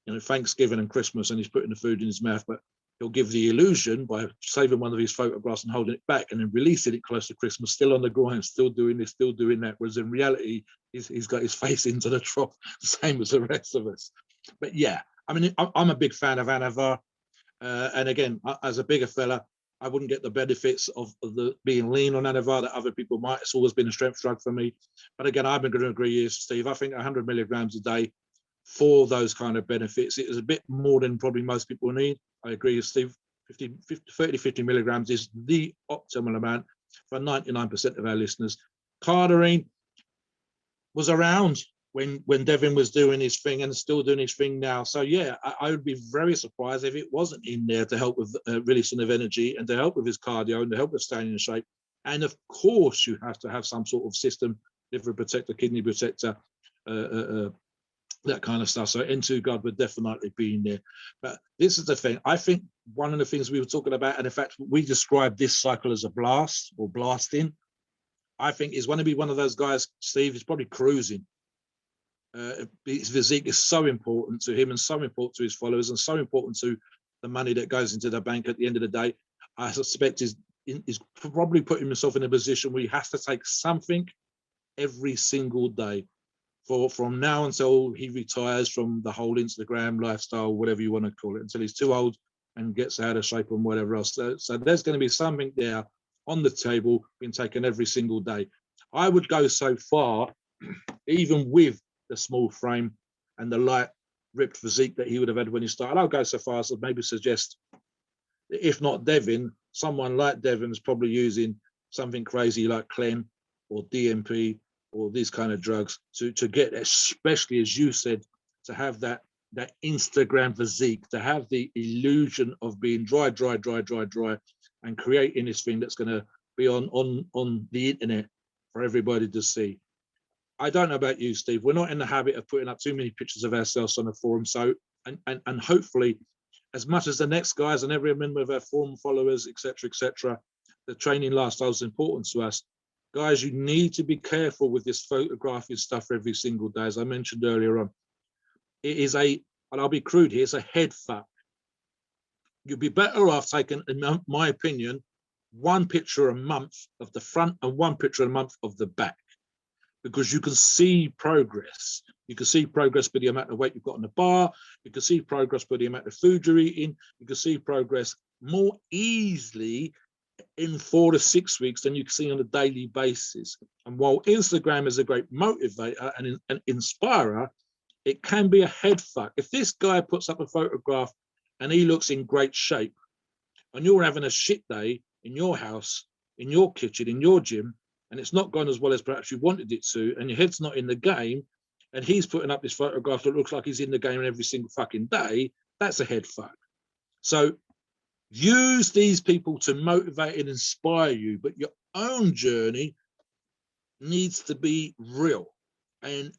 you know, Thanksgiving and Christmas and he's putting the food in his mouth, but he'll give the illusion by saving one of his photographs and holding it back and then releasing it close to Christmas, still on the grind, still doing this, still doing that. Whereas in reality, he's got his face into the trough, the same as the rest of us. But yeah, I mean, I'm a big fan of Anavar. And again, as a bigger fella, I wouldn't get the benefits of the being lean on Anavar that other people might. It's always been a strength drug for me. But again, I'm going to agree with Steve. I think 100 milligrams a day for those kind of benefits, it is a bit more than probably most people need. I agree with Steve. 50 milligrams is the optimal amount for 99% of our listeners. Cardarine was around when Devin was doing his thing and still doing his thing now. So yeah, I would be very surprised if it wasn't in there to help with releasing of energy and to help with his cardio and to help with staying in shape. And of course, you have to have some sort of system, liver protector, kidney protector, that kind of stuff. So N2 guard would definitely be in there. But this is the thing. I think one of the things we were talking about, and in fact, we described this cycle as a blast or blasting. I think he's going to be one of those guys, Steve, is probably cruising. His physique is so important to him and so important to his followers and so important to the money that goes into the bank at the end of the day. I suspect he's probably putting himself in a position where he has to take something every single day from now until he retires from the whole Instagram lifestyle, whatever you want to call it, until he's too old and gets out of shape and whatever else. So there's going to be something there on the table being taken every single day. I would go so far, even with the small frame and the light ripped physique that he would have had when he started, I'll go so far as to maybe suggest, if not Devin, someone like Devin's probably using something crazy like Clem or DMP or these kind of drugs to get, especially as you said, to have that Instagram physique, to have the illusion of being dry, and creating this thing that's going to be on the internet for everybody to see. I don't know about you, Steve. We're not in the habit of putting up too many pictures of ourselves on the forum. So, and hopefully, as much as the next guys and every member of our forum followers, etc., the training lifestyle is important to us. Guys, you need to be careful with this photographing stuff every single day. As I mentioned earlier on, it is and I'll be crude here, it's a head fuck. You'd be better off taking, in my opinion, one picture a month of the front and one picture a month of the back, because you can see progress. You can see progress by the amount of weight you've got on the bar. You can see progress by the amount of food you're eating. You can see progress more easily in 4 to 6 weeks than you can see on a daily basis. And while Instagram is a great motivator and an inspirer, it can be a head fuck. If this guy puts up a photograph and he looks in great shape, and you're having a shit day in your house, in your kitchen, in your gym, and it's not gone as well as perhaps you wanted it to, and your head's not in the game, and he's putting up this photograph that looks like he's in the game every single fucking day, that's a head fuck. So use these people to motivate and inspire you, but your own journey needs to be real. And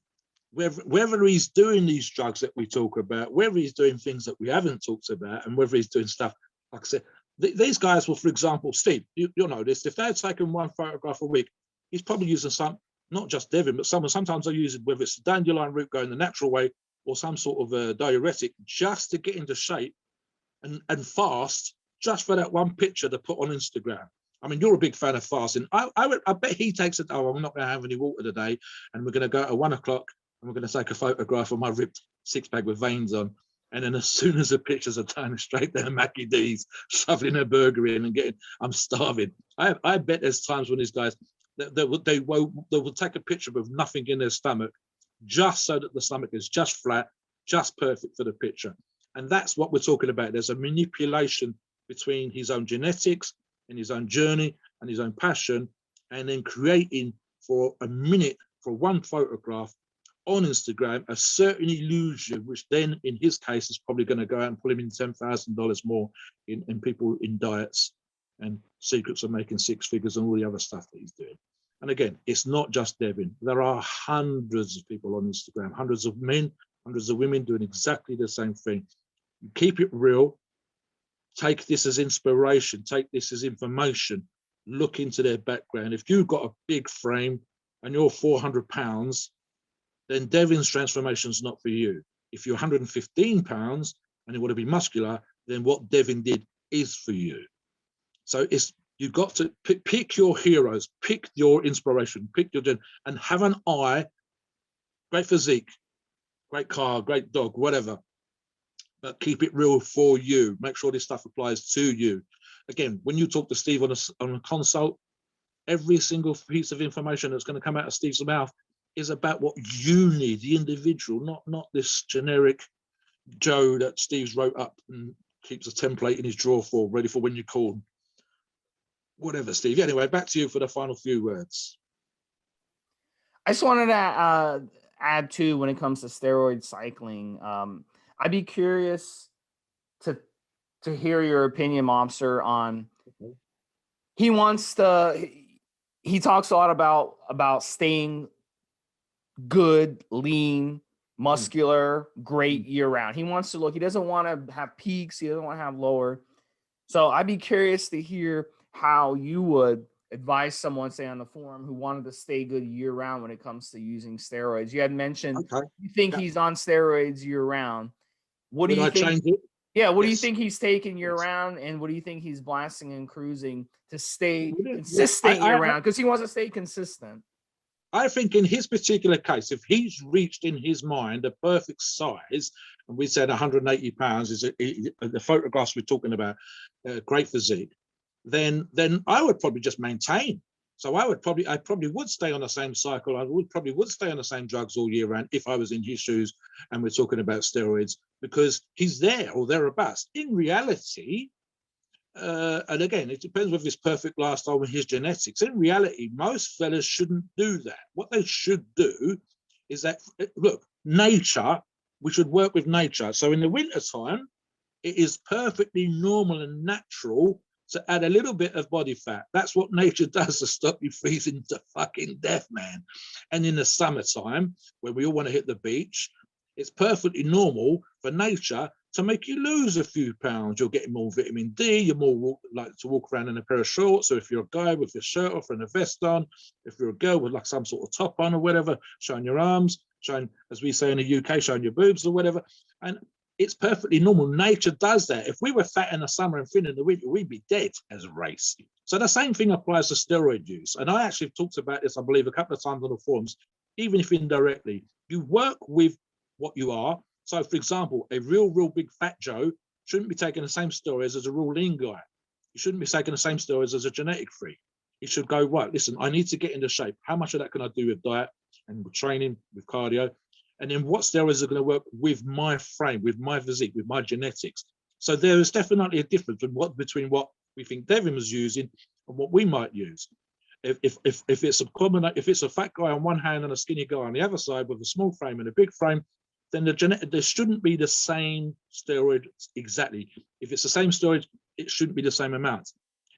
whether he's doing these drugs that we talk about, whether he's doing things that we haven't talked about, and whether he's doing stuff, like I said, these guys will, for example, Steve, you'll know this, if they're taking one photograph a week, he's probably using some, not just Devin, but sometimes I use it, whether it's the dandelion route going the natural way or some sort of a diuretic, just to get into shape and fast, just for that one picture to put on Instagram. I mean, you're a big fan of fasting. I bet he takes it, oh, I'm not going to have any water today, and we're going to go at 1 o'clock, and we're going to take a photograph of my ripped six-pack with veins on. And then as soon as the pictures are done, straight there, Mackie D's, shoveling a burger in and getting, I'm starving. I bet there's times when these guys, they will take a picture with nothing in their stomach, just so that the stomach is just flat, just perfect for the picture. And that's what we're talking about. There's a manipulation between his own genetics and his own journey and his own passion, and then creating for a minute, for one photograph on Instagram, a certain illusion, which then in his case is probably going to go out and pull him in $10,000 more in people in diets and secrets of making six figures and all the other stuff that he's doing. And again, it's not just Devin. There are hundreds of people on Instagram, hundreds of men, hundreds of women doing exactly the same thing. Keep it real. Take this as inspiration. Take this as information. Look into their background. If you've got a big frame and you're 400 pounds, then Devin's transformation is not for you. If you're 115 pounds and you want to be muscular, then what Devin did is for you. So you've got to pick your heroes, pick your inspiration, pick your, and have an eye, great physique, great car, great dog, whatever, but keep it real for you. Make sure this stuff applies to you. Again, when you talk to Steve on a consult, every single piece of information that's going to come out of Steve's mouth is about what you need, the individual, not this generic Joe that Steve's wrote up and keeps a template in his drawer for, ready for when you call him. Whatever, Steve. Anyway, back to you for the final few words. I just wanted to add too, when it comes to steroid cycling, I'd be curious to hear your opinion, Mobster, on he talks a lot about staying good, lean, muscular, great year round. He wants to look, he doesn't want to have peaks, he doesn't want to have lower. So I'd be curious to hear how you would advise someone, say on the forum, who wanted to stay good year round when it comes to using steroids. You had mentioned you think he's on steroids year round. What do you think? Yeah, what do you think he's taking year round, and what do you think he's blasting and cruising to stay consistent year round? Because he wants to stay consistent. I think in his particular case, if he's reached in his mind a perfect size, and we said 180 pounds is the photographs we're talking about, great physique, then I would probably just maintain. So I probably would stay on the same cycle. I probably would stay on the same drugs all year round if I was in his shoes and we're talking about steroids, because he's there or thereabouts. In reality, and again, it depends with his perfect lifestyle and his genetics. In reality, most fellas shouldn't do that. What they should do is that, look, nature, we should work with nature. So in the winter time, it is perfectly normal and natural to add a little bit of body fat. That's what nature does to stop you freezing to fucking death, man. And in the summertime, when we all want to hit the beach, it's perfectly normal for nature to make you lose a few pounds. You're getting more vitamin D, you're more like to walk around in a pair of shorts. So if you're a guy with your shirt off and a vest on, if you're a girl with like some sort of top on or whatever, showing your arms, showing, as we say in the UK, showing your boobs or whatever. And it's perfectly normal. Nature does that. If we were fat in the summer and thin in the winter, we'd be dead as a race. So the same thing applies to steroid use. And I actually talked about this, I believe, a couple of times on the forums, even if indirectly. You work with what you are. So, for example, a real big fat Joe shouldn't be taking the same steroids as a real lean guy. He shouldn't be taking the same steroids as a genetic freak. He should go, right, listen, I need to get into shape. How much of that can I do with diet and with training, with cardio? And then what steroids are going to work with my frame, with my physique, with my genetics? So there is definitely a difference between what we think Devin was using and what we might use. If it's a fat guy on one hand and a skinny guy on the other side with a small frame and a big frame, then there shouldn't be the same steroid exactly. If it's the same steroid, it shouldn't be the same amount.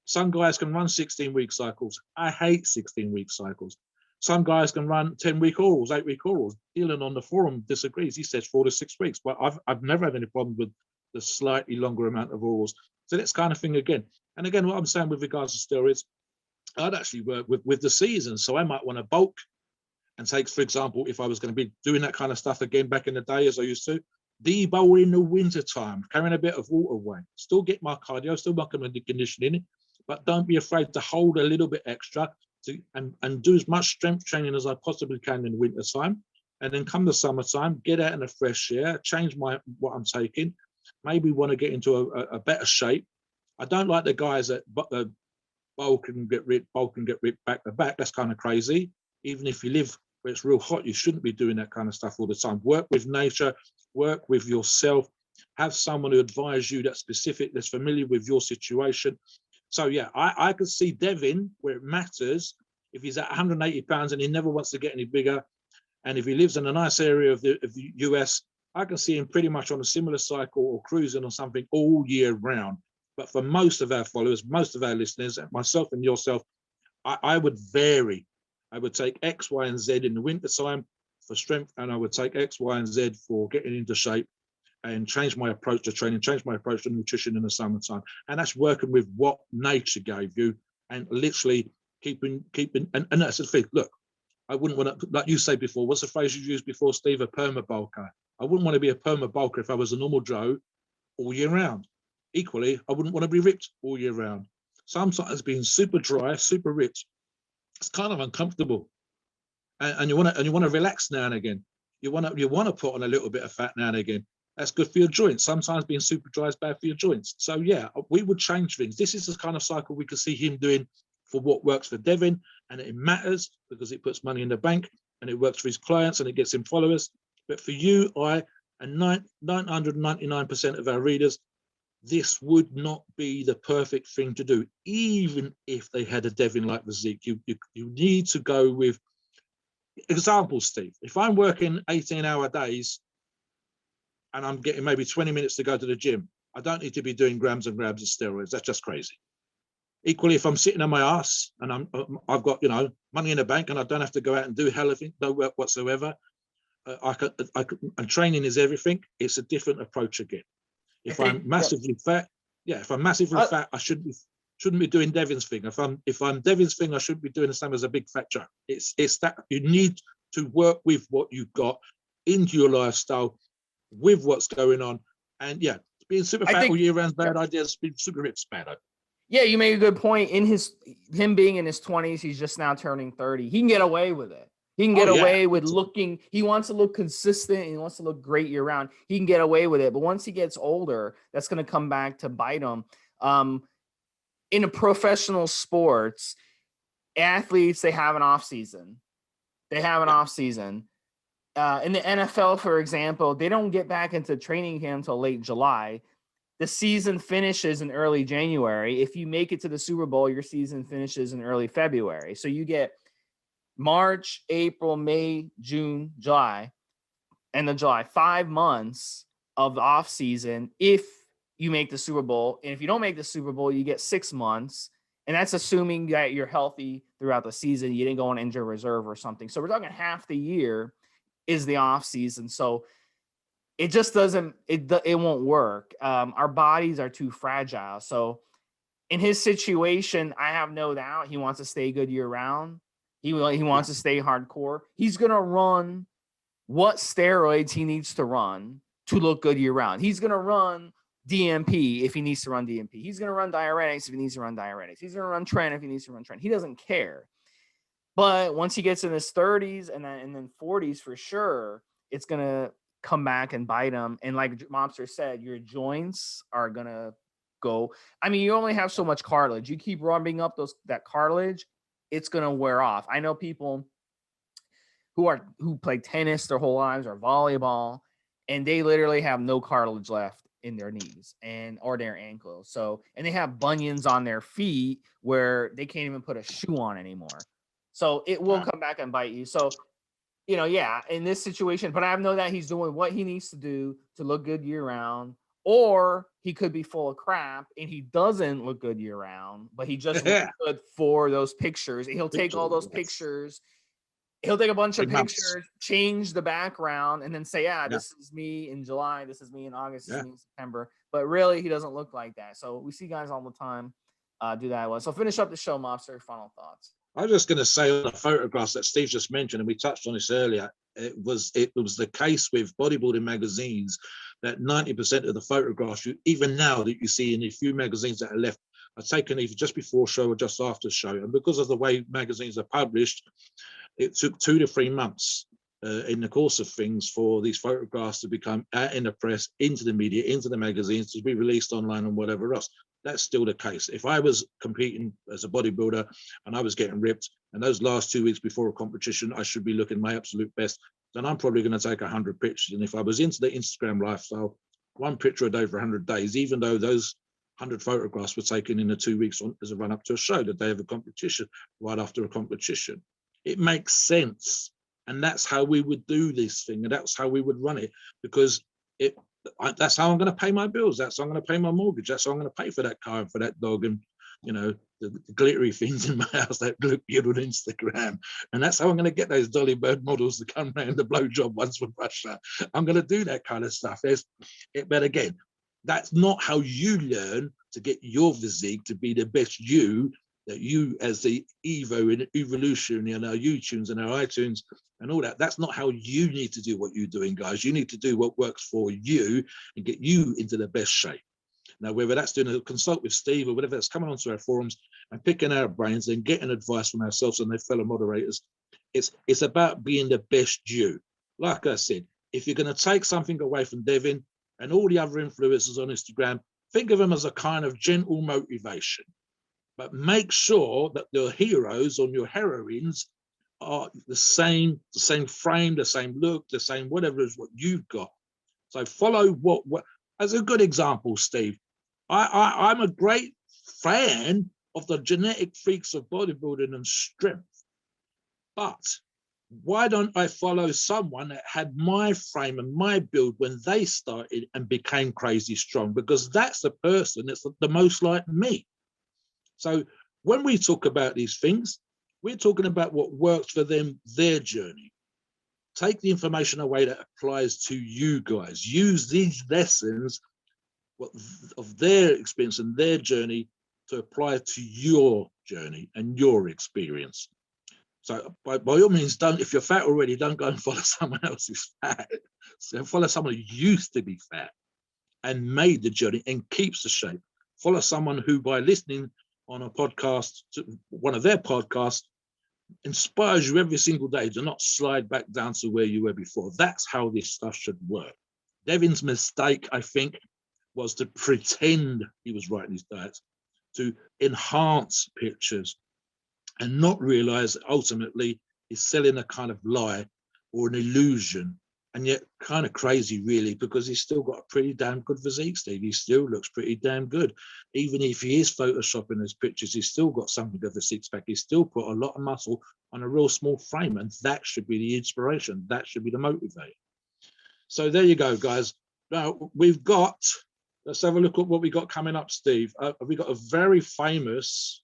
Some guys can run 16-week cycles. I hate 16-week cycles. Some guys can run 10-week orals, 8-week orals. Dylan on the forum disagrees. He says 4 to 6 weeks, but I've never had any problem with the slightly longer amount of orals. So that's kind of thing again. And again, what I'm saying with regards to steroids, I'd actually work with the season. So I might want to bulk and take, for example, if I was going to be doing that kind of stuff again back in the day as I used to, debowl in the winter time, carrying a bit of water weight, still get my cardio, still my conditioning, but don't be afraid to hold a little bit extra and do as much strength training as I possibly can in the winter time. And then come the summertime, get out in the fresh air, change what I'm taking, maybe want to get into a better shape. I don't like the guys that bulk and get ripped back to back. That's kind of crazy. Even if you live where it's real hot, you shouldn't be doing that kind of stuff all the time. Work with nature, work with yourself, have someone who advise you that's specific, that's familiar with your situation. So yeah, I could see Devin where it matters if he's at 180 pounds and he never wants to get any bigger. And if he lives in a nice area of the US, I can see him pretty much on a similar cycle or cruising or something all year round. But for most of our followers, most of our listeners, myself and yourself, I would vary. I would take X, Y, and Z in the winter time for strength, and I would take X, Y, and Z for getting into shape, and change my approach to training, change my approach to nutrition in the summertime. And that's working with what nature gave you and literally keeping, and that's the thing. Look, I wouldn't want to, like you said before, what's the phrase you used before, Steve? A perma bulker. I wouldn't want to be a perma bulker if I was a normal Joe all year round. Equally, I wouldn't want to be ripped all year round. Sometimes being super dry, super rich, it's kind of uncomfortable. And you want to relax now and again. You want to put on a little bit of fat now and again. That's good for your joints. Sometimes being super dry is bad for your joints. So yeah, we would change things. This is the kind of cycle we could see him doing for what works for Devin, and it matters because it puts money in the bank and it works for his clients and it gets him followers. But for you, and 999% of our readers, this would not be the perfect thing to do, even if they had a Devin-like physique. You need to go with examples, Steve. If I'm working 18-hour days and I'm getting maybe 20 minutes to go to the gym, I don't need to be doing grams and grams of steroids. That's just crazy. Equally, if I'm sitting on my ass and I've got money in the bank and I don't have to go out and do hell of no work whatsoever, and training is everything. It's a different approach again. If I'm massively fat, if I'm massively fat, I shouldn't be doing Devin's thing. If I'm Devin's thing, I shouldn't be doing the same as a big fat Joe. It's that you need to work with what you've got into your lifestyle, with what's going on, and being super fat all year round is bad idea. Being super rich is bad idea. Yeah, you made a good point. In him being in his 20s, he's just now turning 30. He can get away with it. He can get away with looking. He wants to look consistent. And he wants to look great year round. He can get away with it. But once he gets older, that's going to come back to bite him. In a professional sports, athletes, they have an off season. In the NFL, for example, they don't get back into training camp until late July. The season finishes in early January. If you make it to the Super Bowl, your season finishes in early February. So you get March, April, May, June, July, and then July, 5 months of the off season if you make the Super Bowl. And if you don't make the Super Bowl, you get 6 months. And that's assuming that you're healthy throughout the season. You didn't go on injured reserve or something. So we're talking half the year is the off season. So it just doesn't, it won't work. Our bodies are too fragile. So in his situation, I have no doubt he wants to stay good year round. He wants to stay hardcore. He's going to run what steroids he needs to run to look good year round. He's going to run DMP if he needs to run DMP. He's going to run diuretics if he needs to run diuretics. He's going to run tren if he needs to run tren. He doesn't care. But once he gets in his 30s and then 40s for sure, it's gonna come back and bite him. And like Mobster said, your joints are gonna go. I mean, you only have so much cartilage. You keep rubbing up that cartilage, it's gonna wear off. I know people who play tennis their whole lives or volleyball, and they literally have no cartilage left in their knees or their ankles. So, and they have bunions on their feet where they can't even put a shoe on anymore. So it will come back and bite you. So, yeah, in this situation, but I know that he's doing what he needs to do to look good year round, or he could be full of crap and he doesn't look good year round, but he just looks good for those pictures. He'll take all those pictures. He'll take a bunch of pictures, change the background, and then say, this is me in July, this is me in August, this is me in September. But really, he doesn't look like that. So we see guys all the time do that. So finish up the show, Mobster. Final thoughts. I was just going to say on the photographs that Steve just mentioned, and we touched on this earlier, it was the case with bodybuilding magazines that 90% of the photographs, even now that you see in the few magazines that are left, are taken either just before show or just after show. And because of the way magazines are published, it took 2 to 3 months in the course of things for these photographs to become out in the press, into the media, into the magazines, to be released online and whatever else. That's still the case. If I was competing as a bodybuilder and I was getting ripped, and those last 2 weeks before a competition, I should be looking my absolute best, then I'm probably going to take 100 pictures. And if I was into the Instagram lifestyle, 1 picture a day for 100 days, even though those 100 photographs were taken in the 2 weeks as a run up to a show, the day of a competition, right after a competition. It makes sense. And that's how we would do this thing. And that's how we would run it, because that's how I'm going to pay my bills. That's how I'm going to pay my mortgage. That's how I'm going to pay for that car and for that dog and, the glittery things in my house that look good on Instagram. And that's how I'm going to get those Dolly Bird models to come around the blowjob ones from Russia. I'm going to do that kind of stuff. But again, that's not how you learn to get your physique to be the best you, that you as the Evo and Evolutionary and our YouTunes and our iTunes and all that. That's not how you need to do what you're doing, guys. You need to do what works for you and get you into the best shape. Now, whether that's doing a consult with Steve or whatever, that's coming onto our forums and picking our brains and getting advice from ourselves and their fellow moderators, it's about being the best you. Like I said, if you're going to take something away from Devin and all the other influencers on Instagram, think of them as a kind of gentle motivation. But make sure that your heroes or your heroines are the same frame, the same look, the same whatever is what you've got. So follow what as a good example, Steve. I'm a great fan of the genetic freaks of bodybuilding and strength. But why don't I follow someone that had my frame and my build when they started and became crazy strong? Because that's the person that's the most like me. So when we talk about these things, we're talking about what works for them, their journey. Take the information away that applies to you guys. Use these lessons of their experience and their journey to apply to your journey and your experience. So by all means, if you're fat already, don't go and follow someone else's fat. So follow someone who used to be fat and made the journey and keeps the shape. Follow someone who, by listening on a podcast, one of their podcasts, inspires you every single day to not slide back down to where you were before. That's how this stuff should work. Devin's mistake, I think, was to pretend he was writing his diets, to enhance pictures and not realize that ultimately he's selling a kind of lie or an illusion. And yet kind of crazy, really, because he's still got a pretty damn good physique, Steve. He still looks pretty damn good. Even if he is photoshopping his pictures, he's still got something of a six-pack. He's still put a lot of muscle on a real small frame, and that should be the inspiration. That should be the motivator. So there you go, guys. Now, let's have a look at what we got coming up, Steve. We got a very famous,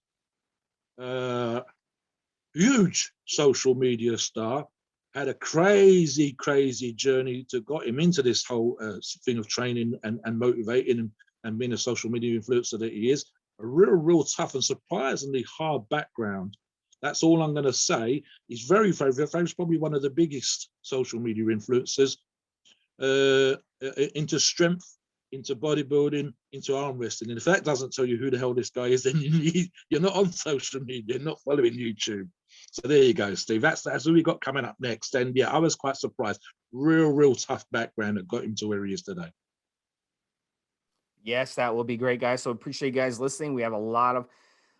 huge social media star, had a crazy journey to got him into this whole thing of training and motivating and being a social media influencer that he is. A real tough and surprisingly hard background. That's all I'm going to say. He's very famous, probably one of the biggest social media influencers into strength, into bodybuilding, into arm wrestling. And if that doesn't tell you who the hell this guy is, then you're not on social media, not following YouTube. So there you go, Steve. That's what we got coming up next. And yeah, I was quite surprised. Real tough background that got him to where he is today. Yes, that will be great, guys. So appreciate you guys listening. We have a lot of,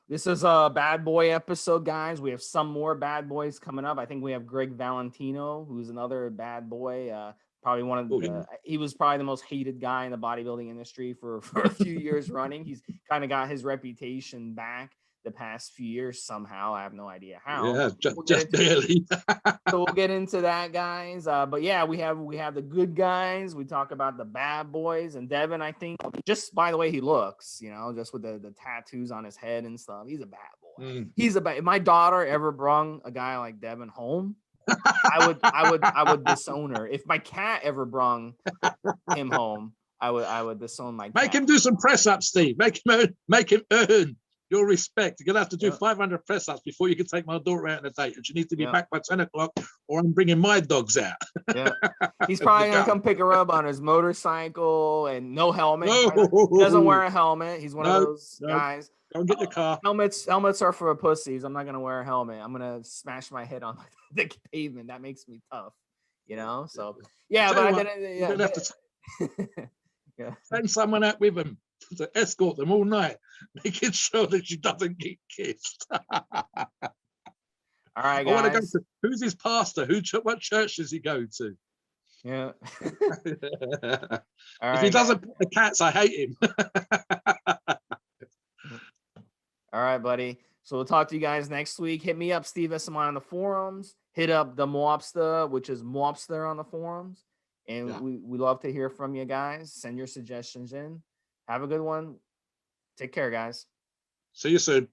this is a bad boy episode, guys. We have some more bad boys coming up. I think we have Greg Valentino, who's another bad boy. Probably one of the, he was probably the most hated guy in the bodybuilding industry for a few years running. He's kind of got his reputation back the past few years somehow. I have no idea how. Yeah, just barely. So we'll get into that, guys. But yeah, we have the good guys. We talk about the bad boys, and Devin, I think, just by the way he looks, just with the tattoos on his head and stuff, he's a bad boy. He's a bad. If my daughter ever brung a guy like Devin home, I would disown her. If my cat ever brung him home, I would disown my cat. Make him do some press ups, Steve. Make him earn your respect. You're gonna have to do 500 press ups before you can take my daughter out on a date, and she needs to be back by 10 o'clock, or I'm bringing my dogs out. Yeah, he's probably gonna come pick her up on his motorcycle and no helmet. No. He doesn't wear a helmet. He's one of those guys. Don't get your car. Helmets are for pussies. I'm not gonna wear a helmet. I'm gonna smash my head on the pavement. That makes me tough, So yeah, but I didn't. Yeah, have to send someone out with him to escort them all night, making sure that she doesn't get kissed. All right, guys. I want to go to, who's his pastor? What church does he go to? Yeah. If he doesn't put the cats, I hate him. All right, buddy. So we'll talk to you guys next week. Hit me up, Stevesmi on the forums. Hit up Da Mobster, which is Mobster on the forums. And we love to hear from you guys. Send your suggestions in. Have a good one. Take care, guys. See you soon.